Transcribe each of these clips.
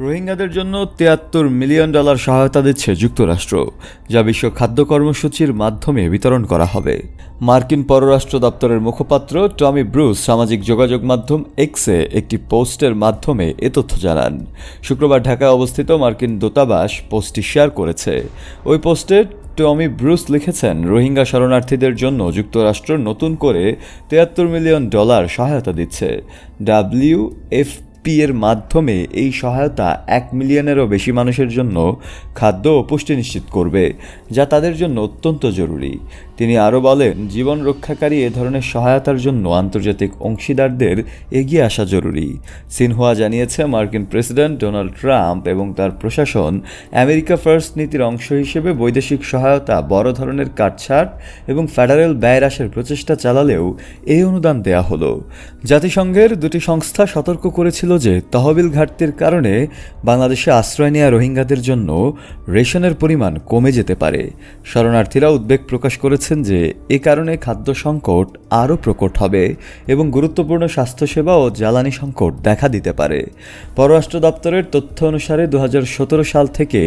রোহিঙ্গাদের জন্য $73 মিলিয়ন সহায়তা দিচ্ছে যুক্তরাষ্ট্র, যা বিশ্ব খাদ্য কর্মসূচির মাধ্যমে বিতরণ করা হবে। মার্কিন পররাষ্ট্র দপ্তরের মুখপাত্র টমি ব্রুস সামাজিক যোগাযোগ মাধ্যম এক্সে একটি পোস্টের মাধ্যমে এ তথ্য জানান। শুক্রবার ঢাকায় অবস্থিত মার্কিন দূতাবাস পোস্টটি শেয়ার করেছে। ওই পোস্টে টমি ব্রুস লিখেছেন, রোহিঙ্গা শরণার্থীদের জন্য যুক্তরাষ্ট্র নতুন করে $73 মিলিয়ন সহায়তা দিচ্ছে। WFP এর মাধ্যমে এই সহায়তা 1 মিলিয়নেরও বেশি মানুষের জন্য খাদ্য ও পুষ্টি নিশ্চিত করবে, যা তাদের জন্য অত্যন্ত জরুরি। তিনি আরও বলেন, জীবন রক্ষাকারী এ ধরনের সহায়তার জন্য আন্তর্জাতিক অংশীদারদের এগিয়ে আসা জরুরি। সিনহুয়া জানিয়েছে, মার্কিন প্রেসিডেন্ট ডোনাল্ড ট্রাম্প এবং তার প্রশাসন আমেরিকা ফার্স্ট নীতির অংশ হিসেবে বৈদেশিক সহায়তা বড় ধরনের কাটছাঁট এবং ফেডারেল ব্যয় হ্রাসের প্রচেষ্টা চালালেও এই অনুদান দেয়া হলো। জাতিসংঘের দুটি সংস্থা সতর্ক করেছিল যে তহবিল ঘাটতির কারণে বাংলাদেশে আশ্রয় নেওয়া রোহিঙ্গাদের জন্য রেশনের পরিমাণ কমে যেতে পারে। শরণার্থীরা উদ্বেগ প্রকাশ করেছেন যে এ কারণে খাদ্য সংকট আরও প্রকট হবে এবং গুরুত্বপূর্ণ স্বাস্থ্যসেবা ও জ্বালানি সংকট দেখা দিতে পারে। পররাষ্ট্র দপ্তরের তথ্য অনুসারে 2017 সাল থেকে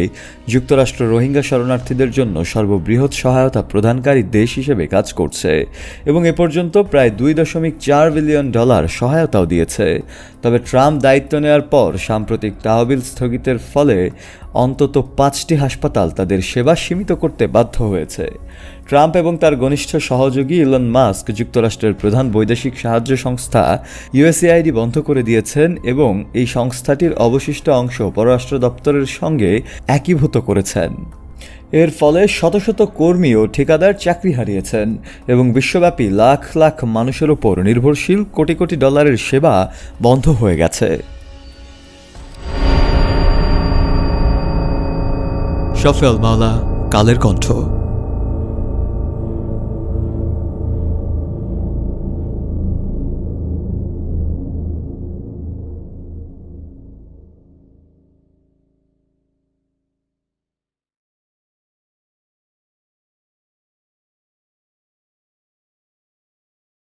যুক্তরাষ্ট্র রোহিঙ্গা শরণার্থীদের জন্য সর্ববৃহৎ সহায়তা প্রদানকারী দেশ হিসেবে কাজ করছে এবং এ পর্যন্ত প্রায় $2.4 বিলিয়ন সহায়তাও দিয়েছে। তবে ট্রাম্প দায়িত্ব নেওয়ার পর সাম্প্রতিক তহবিল স্থগিতের ফলে অন্তত 5টি হাসপাতাল তাদের সেবা সীমিত করতে বাধ্য হয়েছে। ট্রাম্প এবং তার ঘনিষ্ঠ সহযোগী ইলন মাস্ক যুক্তরাষ্ট্রের প্রধান বৈদেশিক সাহায্য সংস্থা USAID বন্ধ করে দিয়েছেন এবং এই সংস্থাটির অবশিষ্ট অংশ পররাষ্ট্র দপ্তরের সঙ্গে একীভূত করেছেন। এর ফলে শত শত কর্মী ও ঠিকাদার চাকরি হারিয়েছেন এবং বিশ্বব্যাপী লাখ লাখ মানুষের ওপর নির্ভরশীল কোটি কোটি ডলারের সেবা বন্ধ হয়ে গেছে। শফি আল মাওলা, কালের কণ্ঠ।